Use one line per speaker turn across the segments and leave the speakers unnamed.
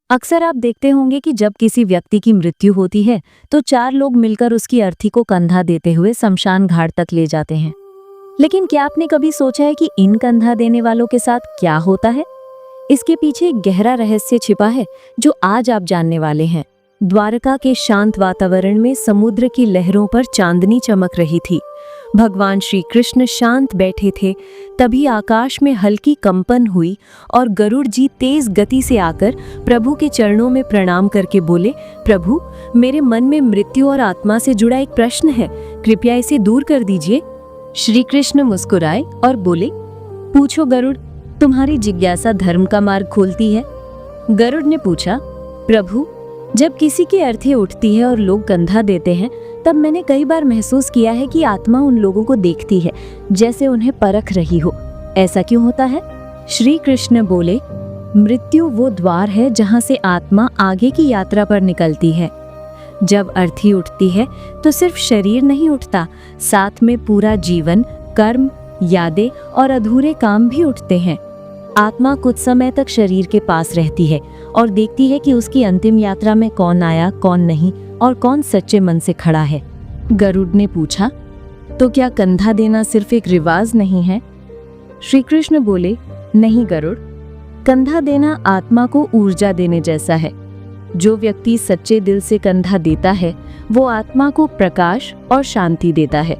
अक्सर आप देखते होंगे कि जब किसी व्यक्ति की मृत्यु होती है तो 4 लोग मिलकर उसकी अर्थी को कंधा देते हुए शमशान घाट तक ले जाते हैं। लेकिन क्या आपने कभी सोचा है कि इन कंधा देने वालों के साथ क्या होता है? इसके पीछे एक गहरा रहस्य छिपा है जो आज आप जानने वाले हैं। द्वारका के शांत वातावरण में समुद्र की लहरों पर चांदनी चमक रही थी। भगवान श्री कृष्ण शांत बैठे थे। तभी आकाश में हल्की कंपन हुई और गरुड़ जी तेज गति से आकर प्रभु के चरणों में प्रणाम करके बोले, प्रभु, मेरे मन में मृत्यु और आत्मा से जुड़ा एक प्रश्न है, कृपया इसे दूर कर दीजिए। श्री कृष्ण मुस्कुराए और बोले, पूछो गरुड़, तुम्हारी जिज्ञासा धर्म का मार्ग खोलती है। गरुड़ ने पूछा, प्रभु, जब किसी की अर्थी उठती है और लोग कंधा देते हैं तब मैंने कई बार महसूस किया है कि आत्मा उन लोगों को देखती है, जैसे उन्हें परख रही हो। ऐसा क्यों होता है? श्री कृष्ण बोले, मृत्यु वो द्वार है जहां से आत्मा आगे की यात्रा पर निकलती है। जब अर्थी उठती है तो सिर्फ शरीर नहीं उठता, साथ में पूरा जीवन, कर्म, यादें और अधूरे काम भी उठते हैं। आत्मा कुछ समय तक शरीर के पास रहती है और देखती है कि उसकी अंतिम यात्रा में कौन आया, कौन नहीं और कौन सच्चे मन से खड़ा है। गरुड़ ने पूछा, तो क्या कंधा देना सिर्फ एक रिवाज नहीं है? श्री कृष्ण बोले, नहीं गरुड़, कंधा देना आत्मा को ऊर्जा देने जैसा है। जो व्यक्ति सच्चे दिल से कंधा देता है वो आत्मा को प्रकाश और शांति देता है।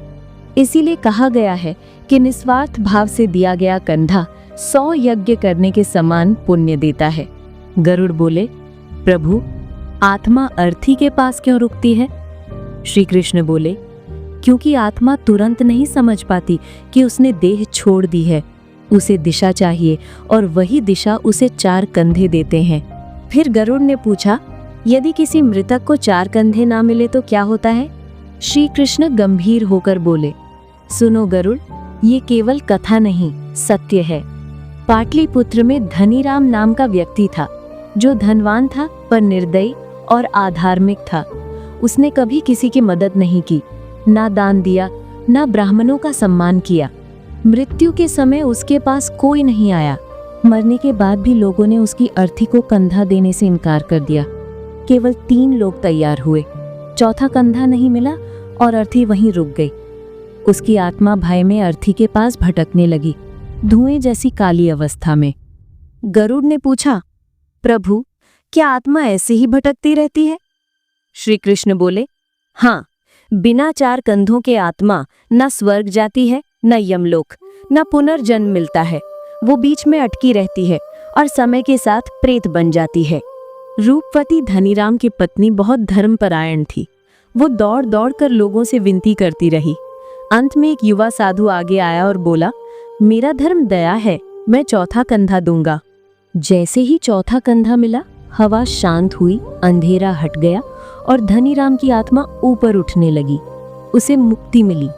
इसीलिए कहा गया है कि निस्वार्थ भाव से दिया गया कंधा 100 यज्ञ करने के समान पुण्य देता है। गरुड़ बोले, प्रभु, आत्मा अर्थी के पास क्यों रुकती है? श्री कृष्ण बोले, क्योंकि आत्मा तुरंत नहीं समझ पाती कि उसने देह छोड़ दी है। उसे दिशा चाहिए और वही दिशा उसे 4 कंधे देते हैं। फिर गरुड़ ने पूछा, यदि किसी मृतक को 4 कंधे ना मिले तो क्या होता है? श्री कृष्ण गंभीर होकर बोले, सुनो गरुड़, ये केवल कथा नहीं, सत्य है। पाटलिपुत्र में धनीराम नाम का व्यक्ति था जो धनवान था पर निर्दयी और अधार्मिक था। उसने कभी किसी की मदद नहीं की, ना दान दिया, ना ब्राह्मणों का सम्मान किया। मृत्यु के समय उसके पास कोई नहीं आया। मरने के बाद भी लोगों ने उसकी अर्थी को कंधा देने से इनकार कर दिया। केवल 3 लोग तैयार हुए। चौथा कंधा नहीं मिला और अर्थी वहीं रुक गई। उसकी आत्मा भय में अर्थी के पास भटकने लगी, धुएं जैसी काली अवस्था में। गरुड़ ने पूछा, प्रभु, क्या आत्मा ऐसे ही भटकती रहती है? श्री कृष्ण बोले, हाँ, बिना 4 कंधों के आत्मा न स्वर्ग जाती है, न यमलोक, न पुनर्जन्म मिलता है। वो बीच में अटकी रहती है और समय के साथ प्रेत बन जाती है। रूपवती धनीराम की पत्नी बहुत धर्मपरायण थी। वो दौड़ दौड़ कर लोगों से विनती करती रही। अंत में एक युवा साधु आगे आया और बोला, मेरा धर्म दया है, मैं चौथा कंधा दूंगा। जैसे ही चौथा कंधा मिला, हवा शांत हुई, अंधेरा हट गया और धनीराम की आत्मा ऊपर उठने लगी। उसे मुक्ति मिली।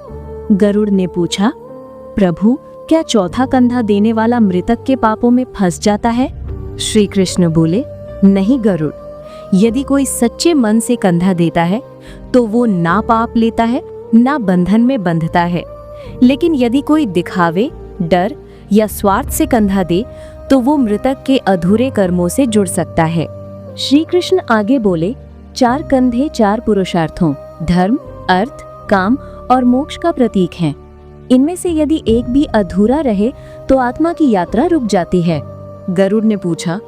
गरुड़ ने पूछा, प्रभु, क्या चौथा कंधा देने वाला मृतक के पापों में फंस जाता है? श्री कृष्ण बोले, नहीं गरुड़, यदि कोई सच्चे मन से कंधा देता है तो वो ना पाप लेता है, ना बंधन में बंधता है। लेकिन यदि कोई दिखावे, डर या स्वार्थ से कंधा दे तो वो मृतक के अधूरे कर्मों से जुड़ सकता है। श्री कृष्ण आगे बोले, 4 कंधे 4 पुरुषार्थों, धर्म, अर्थ, काम और मोक्ष का प्रतीक हैं। इनमें से यदि एक भी अधूरा रहे तो आत्मा की यात्रा रुक जाती है। गरुड़ ने पूछा,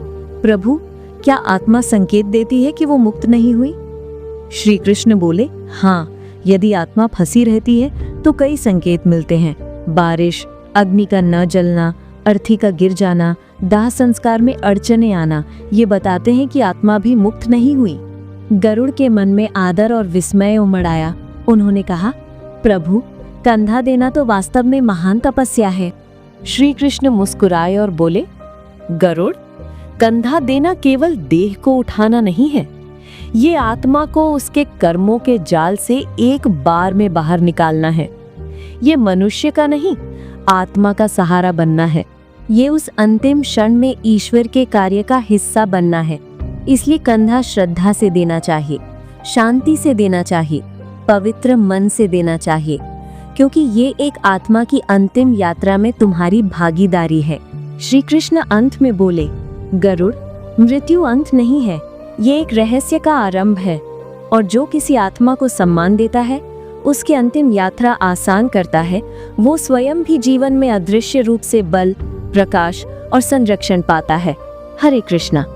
प्रभु, क्या आत्मा संकेत देती है कि वो मुक्त नहीं हुई? श्री कृष्ण बोले, हाँ, यदि आत्मा फंसी रहती है तो कई संकेत मिलते हैं। बारिश, अग्नि का न जलना, अर्थी का गिर जाना, दाह संस्कार में अड़चने आना, ये बताते हैं कि आत्मा भी मुक्त नहीं हुई। गरुड़ के मन में आदर और विस्मय उमड़ आया। उन्होंने कहा, प्रभु, कंधा देना तो वास्तव में महान तपस्या है। श्री कृष्ण मुस्कुराए और बोले, गरुड़, कंधा देना केवल देह को उठाना नहीं है, ये आत्मा को उसके कर्मों के जाल से एक बार में बाहर निकालना है। ये मनुष्य का नहीं, आत्मा का सहारा बनना है। ये उस अंतिम क्षण में ईश्वर के कार्य का हिस्सा बनना है। इसलिए कंधा श्रद्धा से देना चाहिए, शांति से देना चाहिए, पवित्र मन से देना चाहिए, क्योंकि ये एक आत्मा की अंतिम यात्रा में तुम्हारी भागीदारी है। श्री कृष्ण अंत में बोले, गरुड़, मृत्यु अंत नहीं है, ये एक रहस्य का आरंभ है, और जो किसी आत्मा को सम्मान देता है, उसकी अंतिम यात्रा आसान करता है, वो स्वयं भी जीवन में अदृश्य रूप से बल, प्रकाश और संरक्षण पाता है। हरे कृष्णा।